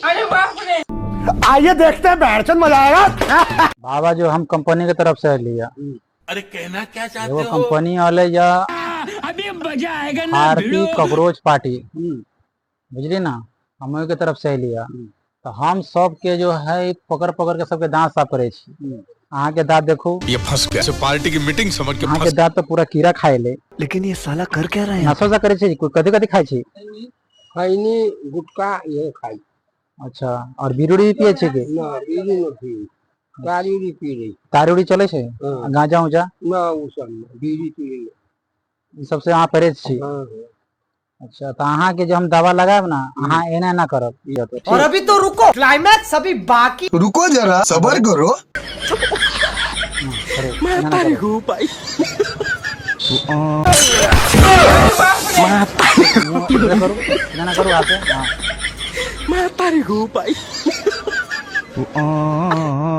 अरे बाप रे। आइए देखते हैं बैठचंद मजा आएगा। बाबा जो हम कंपनी की तरफ से लिया, अरे कहना क्या चाहते वो हो? कंपनी वाले या अभी मजा आएगा ना भारतीय कॉकरोच पार्टी, बुझली ना, हम के तरफ से लिया। तो हम सब के जो है पकड़ पकड़ के सबके दांत साफ करे छी। अहाँ के दांत देखो, ये फंस गया। पार्टी की मीटिंग समझ के अहाँ के दांत तो पूरा कीड़ा खाए ले। लेकिन ये साला कर क्या रहे हैं? नशो सा करे छी, कथी कथी खाए छी? खैनी गुटका ये खाई अच्छा, और बीड़ी पिए छी के? ना बीड़ी न पी तारी पी रही तारी उड़ी चले छे? हाँ। गांजा उजा ना वो सब ना बीड़ी पी रही ई सबसे अहाँ परहेज छी? हाँ अच्छा, तो अहाँ के जो हम दवा लगाएब ना, अहाँ एना ना करब। और अभी तो रुको, क्लाइमैक्स अभी बाकी। रुको जरा सबर करो। भाई करो आते। हाँ।